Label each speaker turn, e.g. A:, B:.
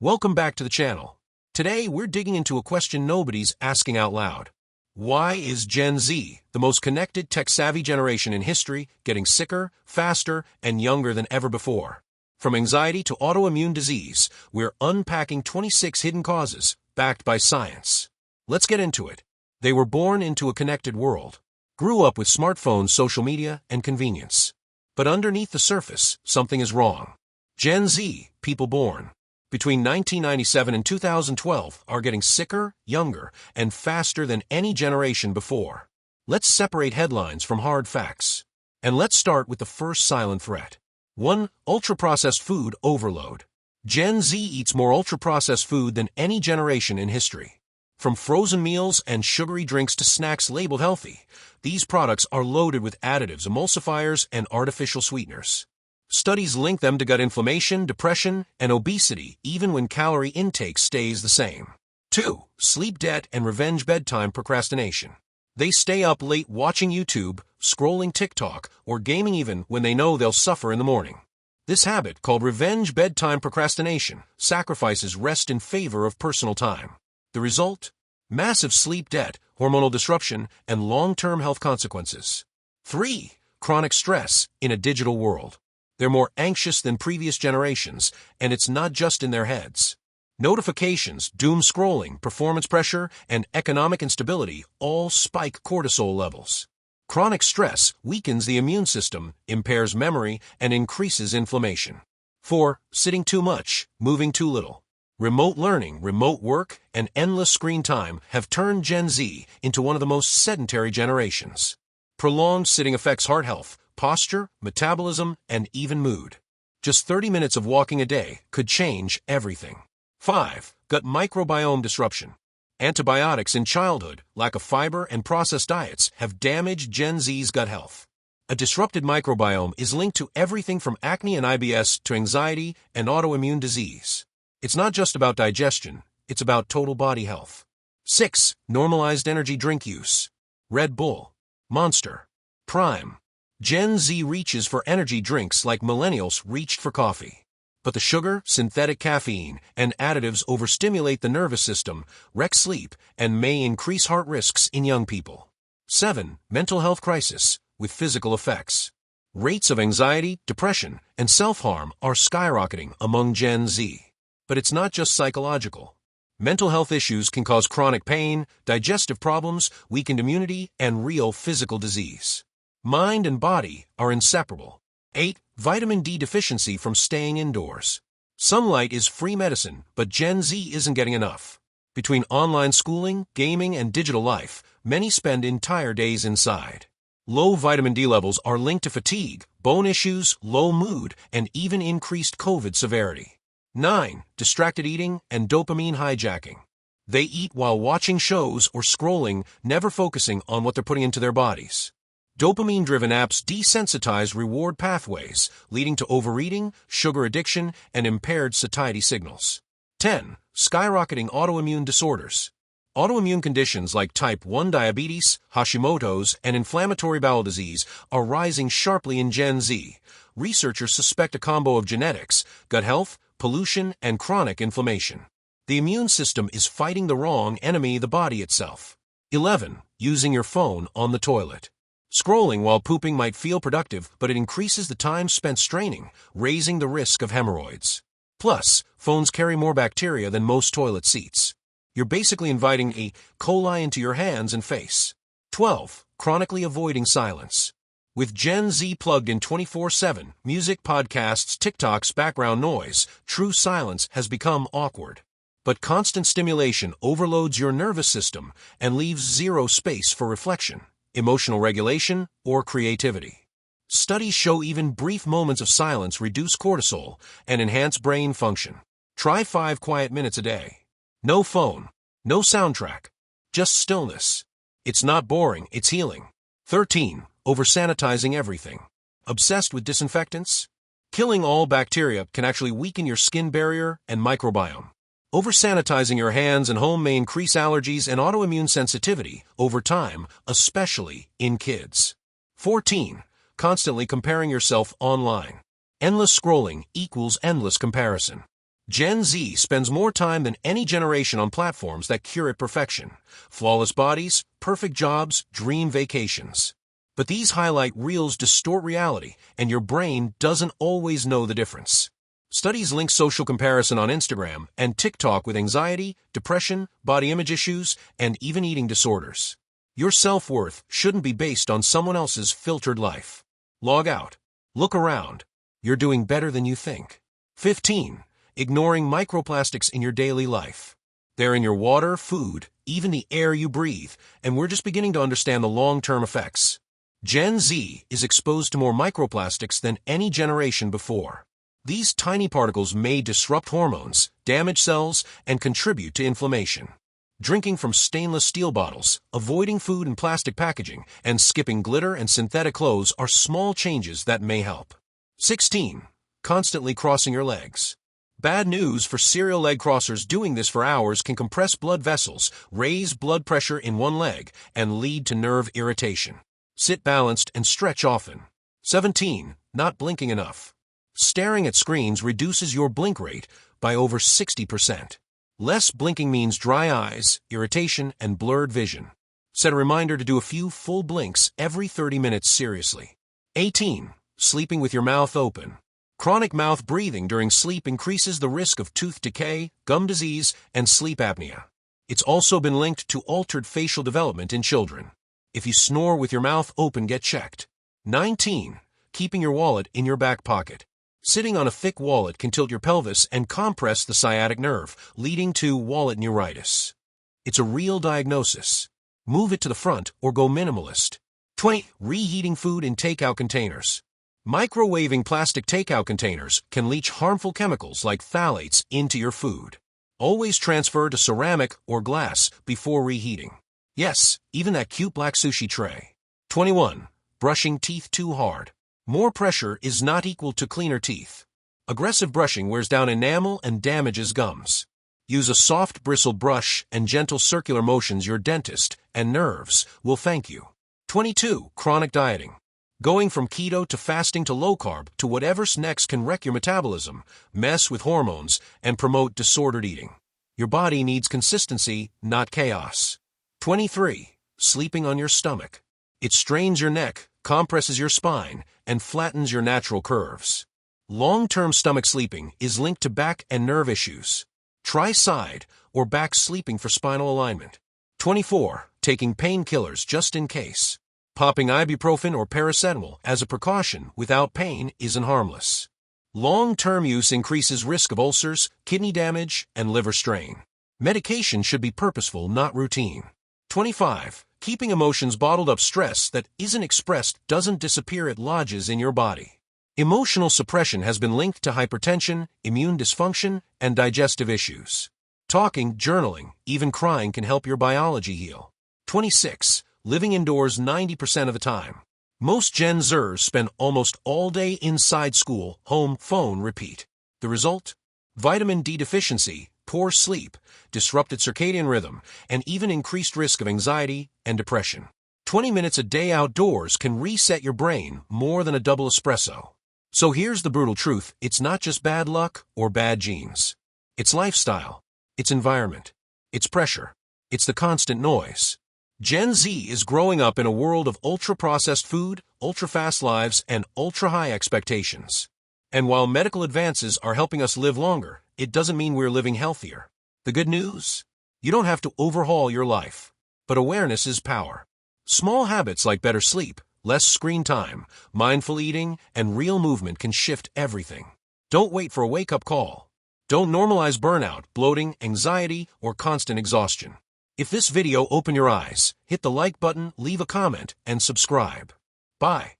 A: Welcome back to the channel. Today, we're digging into a question nobody's asking out loud. Why is Gen Z, the most connected, tech-savvy generation in history, getting sicker, faster, and younger than ever before? From anxiety to autoimmune disease, we're unpacking 26 hidden causes, backed by science. Let's get into it. They were born into a connected world, grew up with smartphones, social media, and convenience. But underneath the surface, something is wrong. Gen Z, people born between 1997 and 2012, are getting sicker, younger, and faster than any generation before. Let's separate headlines from hard facts. And let's start with the first silent threat. 1. Ultra-processed food overload. Gen Z eats more ultra-processed food than any generation in history. From frozen meals and sugary drinks to snacks labeled healthy, these products are loaded with additives, emulsifiers, and artificial sweeteners. Studies link them to gut inflammation, depression, and obesity even when calorie intake stays the same. 2. Sleep debt and revenge bedtime procrastination. They stay up late watching YouTube, scrolling TikTok, or gaming even when they know they'll suffer in the morning. This habit, called revenge bedtime procrastination, sacrifices rest in favor of personal time. The result? Massive sleep debt, hormonal disruption, and long-term health consequences. 3. Chronic stress in a digital world. They're more anxious than previous generations, and it's not just in their heads. Notifications, doom scrolling, performance pressure, and economic instability all spike cortisol levels. Chronic stress weakens the immune system, impairs memory, and increases inflammation. 4. Sitting too much, moving too little. Remote learning, remote work, and endless screen time have turned Gen Z into one of the most sedentary generations. Prolonged sitting affects heart health, posture, metabolism, and even mood. Just 30 minutes of walking a day could change everything. 5. Gut microbiome disruption. Antibiotics in childhood, lack of fiber, and processed diets have damaged Gen Z's gut health. A disrupted microbiome is linked to everything from acne and IBS to anxiety and autoimmune disease. It's not just about digestion, it's about total body health. 6. Normalized energy drink use. Red Bull, Monster, Prime. Gen Z reaches for energy drinks like millennials reached for coffee. But the sugar, synthetic caffeine, and additives overstimulate the nervous system, wreck sleep, and may increase heart risks in young people. 7. Mental health crisis with physical effects. Rates of anxiety, depression, and self-harm are skyrocketing among Gen Z. But it's not just psychological. Mental health issues can cause chronic pain, digestive problems, weakened immunity, and real physical disease. Mind and body are inseparable. 8. Vitamin D deficiency from staying indoors. Sunlight is free medicine, but Gen Z isn't getting enough. Between online schooling, gaming, and digital life, many spend entire days inside. Low vitamin D levels are linked to fatigue, bone issues, low mood, and even increased COVID severity. 9. Distracted eating and dopamine hijacking. They eat while watching shows or scrolling, never focusing on what they're putting into their bodies. Dopamine-driven apps desensitize reward pathways, leading to overeating, sugar addiction, and impaired satiety signals. 10. Skyrocketing autoimmune disorders. Autoimmune conditions like type 1 diabetes, Hashimoto's, and inflammatory bowel disease are rising sharply in Gen Z. Researchers suspect a combo of genetics, gut health, pollution, and chronic inflammation. The immune system is fighting the wrong enemy, the body itself. 11. Using your phone on the toilet. Scrolling while pooping might feel productive, but it increases the time spent straining, raising the risk of hemorrhoids. Plus, phones carry more bacteria than most toilet seats. You're basically inviting E. coli into your hands and face. 12. Chronically avoiding silence. With Gen Z plugged in 24/7, music, podcasts, TikTok's background noise, true silence has become awkward. But constant stimulation overloads your nervous system and leaves zero space for reflection, emotional regulation, or creativity. Studies show even brief moments of silence reduce cortisol and enhance brain function. Try 5 quiet minutes a day. No phone, no soundtrack, just stillness. It's not boring, it's healing. 13. Over-sanitizing everything. Obsessed with disinfectants? Killing all bacteria can actually weaken your skin barrier and microbiome. Over-sanitizing your hands and home may increase allergies and autoimmune sensitivity over time, especially in kids. 14. Constantly comparing yourself online. Endless scrolling equals endless comparison. Gen Z spends more time than any generation on platforms that curate perfection. Flawless bodies, perfect jobs, dream vacations. But these highlight reels distort reality, and your brain doesn't always know the difference. Studies link social comparison on Instagram and TikTok with anxiety, depression, body image issues, and even eating disorders. Your self-worth shouldn't be based on someone else's filtered life. Log out. Look around. You're doing better than you think. 15. Ignoring microplastics in your daily life. They're in your water, food, even the air you breathe, and we're just beginning to understand the long-term effects. Gen Z is exposed to more microplastics than any generation before. These tiny particles may disrupt hormones, damage cells, and contribute to inflammation. Drinking from stainless steel bottles, avoiding food in plastic packaging, and skipping glitter and synthetic clothes are small changes that may help. 16. Constantly crossing your legs. Bad news for serial leg crossers. Doing this for hours can compress blood vessels, raise blood pressure in one leg, and lead to nerve irritation. Sit balanced and stretch often. 17. Not blinking enough. Staring at screens reduces your blink rate by over 60%. Less blinking means dry eyes, irritation, and blurred vision. Set a reminder to do a few full blinks every 30 minutes seriously. 18. Sleeping with your mouth open. Chronic mouth breathing during sleep increases the risk of tooth decay, gum disease, and sleep apnea. It's also been linked to altered facial development in children. If you snore with your mouth open, get checked. 19. Keeping your wallet in your back pocket. Sitting on a thick wallet can tilt your pelvis and compress the sciatic nerve, leading to wallet neuritis. It's a real diagnosis. Move it to the front or go minimalist. 20. Reheating food in takeout containers. Microwaving plastic takeout containers can leach harmful chemicals like phthalates into your food. Always transfer to ceramic or glass before reheating. Yes, even that cute black sushi tray. 21. Brushing teeth too hard. More pressure is not equal to cleaner teeth. Aggressive brushing wears down enamel and damages gums. Use a soft bristled brush and gentle circular motions. Your dentist and nerves will thank you. 22. Chronic dieting. Going from keto to fasting to low carb to whatever's next can wreck your metabolism, mess with hormones, and promote disordered eating. Your body needs consistency, not chaos. 23. Sleeping on your stomach. It strains your neck, compresses your spine, and flattens your natural curves. Long-term stomach sleeping is linked to back and nerve issues. Try side or back sleeping for spinal alignment. 24. Taking painkillers just in case. Popping ibuprofen or paracetamol as a precaution without pain isn't harmless. Long-term use increases risk of ulcers, kidney damage, and liver strain. Medication should be purposeful, not routine. 25. Keeping emotions bottled up. Stress that isn't expressed doesn't disappear, it lodges in your body. Emotional suppression has been linked to hypertension, immune dysfunction, and digestive issues. Talking, journaling, even crying can help your biology heal. 26. Living indoors 90% of the time. Most Gen Zers spend almost all day inside: school, home, phone, repeat. The result? Vitamin D deficiency, poor sleep, disrupted circadian rhythm, and even increased risk of anxiety and depression. 20 minutes a day outdoors can reset your brain more than a double espresso. So here's the brutal truth: it's not just bad luck or bad genes. It's lifestyle. It's environment. It's pressure. It's the constant noise. Gen Z is growing up in a world of ultra-processed food, ultra-fast lives, and ultra-high expectations. And while medical advances are helping us live longer, it doesn't mean we're living healthier. The good news? You don't have to overhaul your life. But awareness is power. Small habits like better sleep, less screen time, mindful eating, and real movement can shift everything. Don't wait for a wake-up call. Don't normalize burnout, bloating, anxiety, or constant exhaustion. If this video opened your eyes, hit the like button, leave a comment, and subscribe. Bye.